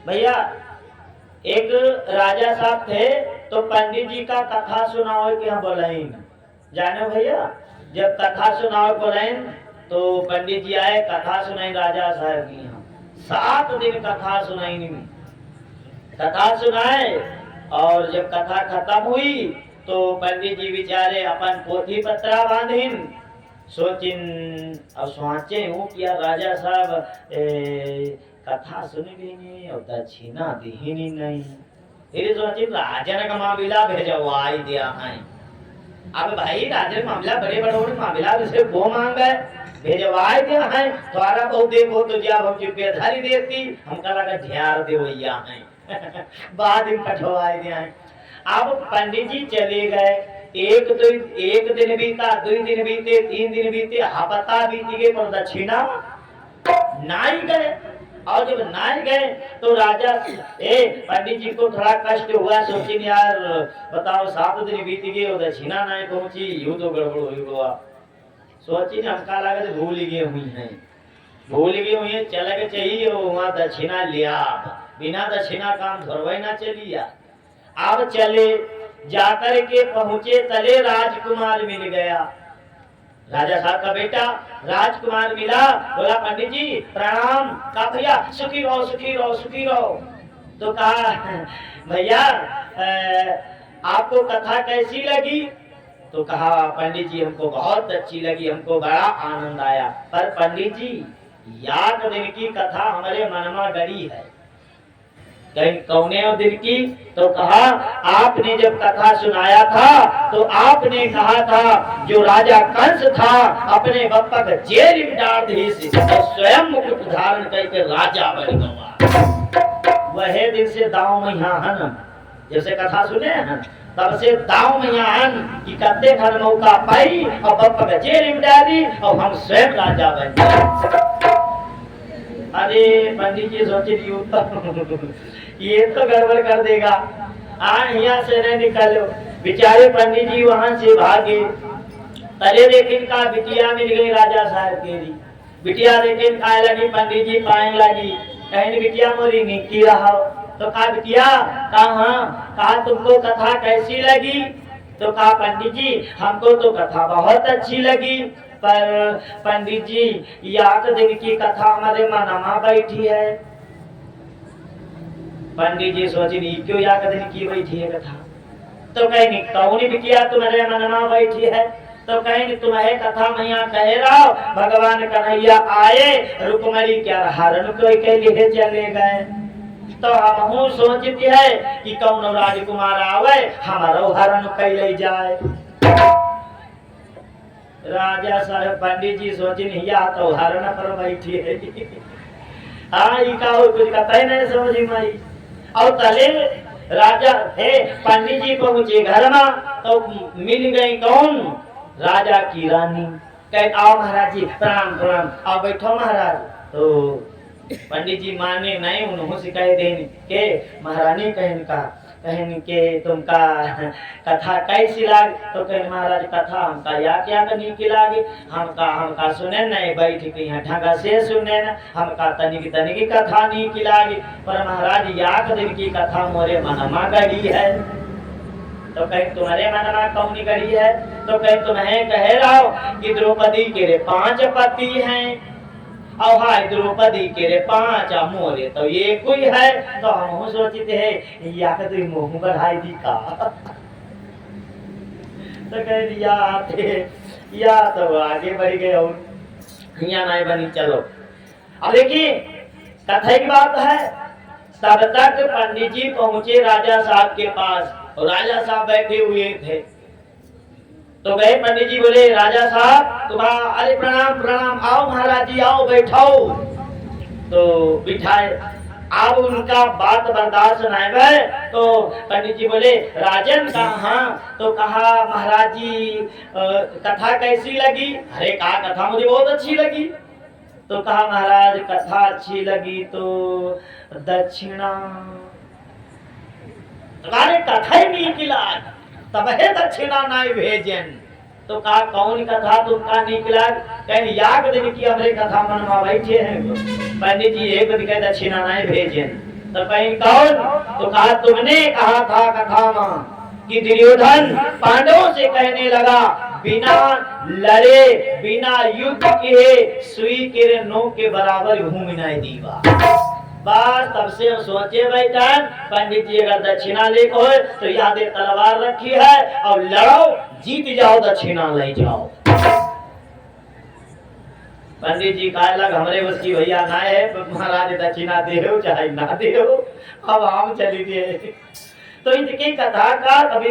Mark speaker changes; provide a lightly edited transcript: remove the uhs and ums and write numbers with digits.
Speaker 1: भैया एक राजा साहब थे, तो पंडित जी का कथा सुनाओ कि यहाँ बोलाइन जाने भैया। जब कथा सुनाओ बोलाइन तो पंडित जी आए, कथा सुनाई राजा साहब की यहाँ 7 दिन कथा सुनाई। कथा सुनाए और जब कथा खत्म हुई तो पंडित जी बेचारे अपन पोथी पत्रा बांधिन, सोचिन अब सोचे हूँ कि यार राजा साहब कथा सुन भी नहीं और दक्षिणा दी नहीं। फिर सोचिन राजन का मामला भेजवाई दिया है। अब भाई राजन मामला बड़े बड़े मामला से वो मांग है, भेजवाई दिया है। तुम्हारा बहुत देखो तो जब हम चुपे धारी देती हमका लगा ध्यान दे वैया है बाद में कठवाई दिया है। अब पंडित जी चले गए, एक दिन बीता, 2 दिन बीते, 3 दिन बीते, हफ्ता बीत गए, पर दक्षिणा नहीं गए। और जब नहीं गए तो राजा पंडित जी को थोड़ा कष्ट हुआ, सोचिन यार बताओ 7 दिन बीत गए और दक्षिणा नहीं पहुंची, यूं तो गड़बड़ हुआ। सोचिन हमका लगा भूल गए हुई है, भूल गए हुई है, चल के चाहिए वहां दक्षिणा लिया, बिना दक्षिणा काम धरवाई ना चलिया। अब चले, जाकर के पहुंचे, तले राजकुमार मिल गया, राजा साहब का बेटा राजकुमार मिला। बोला पंडित जी प्रणाम। कहा भैया सुखी रहो सुखी रहो सुखी रहो। तो कहा भैया आपको कथा कैसी लगी? तो कहा पंडित जी हमको बहुत अच्छी लगी, हमको बड़ा आनंद आया, पर पंडित जी याद दिन की कथा हमारे मन में गड़ी है। कहीं कौने दिन की? तो कहा आपने जब कथा सुनाया था तो आपने कहा था जो राजा कंस था अपने बप्पा का जेल में डाल दी तो स्वयं मुकुट धारण करके राजा बन गया। वह दिन से दाव में यहाँ हन, जैसे कथा सुने हैं तब से दाव में यहाँ हन कि कत्ते घर मौका पाई और बप्पा का जेल में डाली और हम स्वयं राजा बन गए। अरे पंडित जी सोचे ये तो गड़बड़ कर देगा, यहाँ से नहीं निकलो। बेचारे पंडित जी वहां से भागे। तले लेकिन का बिटिया मिल गई राजा साहब के लिए। बिटिया लेकिन खाए लगी, पंडित जी पाए लगी, कहीं बिटिया मोरी निकी रहा। तो कहा बिटिया कहा तुमको कथा कैसी लगी? तो कहा पंडित जी हमको तो कथा बहुत अच्छी लगी, पर पंडित जी याद दिन की कथा हमारे मन में बैठी है। पंडित जी सोची क्यों याद दिन की बैठी है कथा? तो कहीं कौन बिटिया तुम्हारे मन में बैठी है? तो कहीं तुम्हें कथा मैया कह रहा हो भगवान कन्हैया आए रुक्मणी क्या हरण को के लिए चले गए। तो हम सोचती है कि कौन राजकुमार आवे हमारो हरण कैले जाए। राजा साहब पंडित जी सोचिन या तो हरण पर बैठी है हाँ कुछ कथा ही नहीं समझ में। और तले राजा है पंडित जी पहुंचे घर में तो मिल गई कौन? राजा की रानी। कहे आओ महाराज जी प्रणाम प्रणाम, आओ बैठो महाराज। तो पंडित जी माने नहीं, उन्होंने सिखाए देने के महारानी कहन के तुमका कथा कैसी लाग? तो कहे महाराज कथा हमका या क्या करनी की लागे, हमका सुने नहीं, बैठ के यहाँ ढंगा से सुने न, हमका तनिक कथा नहीं की लागे, पर महाराज याद दिन की कथा मोरे मन में गड़ी है। तो कहीं तुम्हारे मन में कौन गड़ी है? तो कहीं तुम्हें कह रहा हो कि द्रौपदी के रे 5 पति हैं और हाय द्रौपदी के रे 5 मोरे तो ये कोई है। तो हम सोचते हैं या तो मुंह बढ़ाई दी का तो कह दिया या तो आगे बढ़ गए और यहाँ नहीं बनी। चलो अब देखिए कथा की बात है। तब तक पंडित जी पहुंचे राजा साहब के पास और राजा साहब बैठे हुए थे। तो गए पंडित जी बोले राजा साहब तुम्हारा अरे प्रणाम प्रणाम, आओ महाराज जी आओ बैठो। तो बिठाए। अब उनका बात बर्दाश्त नहीं गए तो पंडित जी बोले राजन कहा? तो कहा महाराज जी कथा कैसी लगी? अरे कहा कथा मुझे बहुत अच्छी लगी। तो कहा महाराज कथा अच्छी लगी तो दक्षिणा? तुम्हारे कथा ही नहीं किला तब है दक्षिणा नहीं भेजन। तो कहा कौन कथा तुमका निकला? कहीं याद दिन की हमारे कथा मन में बैठे हैं पंडित जी एक कहे दक्षिणा नहीं भेजन। तो कहीं कौन? तो कहा तुमने कहा था कथा में कि दुर्योधन पांडवों से कहने लगा बिना लड़े बिना युद्ध किए सुई के नोक के बराबर घूम नहीं दीवा। बस तब से हम सोचे बैठन पंडित जी अगर दक्षिणा लेको हो तो याद तलवार रखी है और लड़ो जीत जाओ दक्षिणा ले जाओ। पंडित जी कहा लग हमरे उसकी भैया ना है महाराज दक्षिणा दे हो चाहे ना दे हो अब हम चली गए। तो इनकी कथा का कभी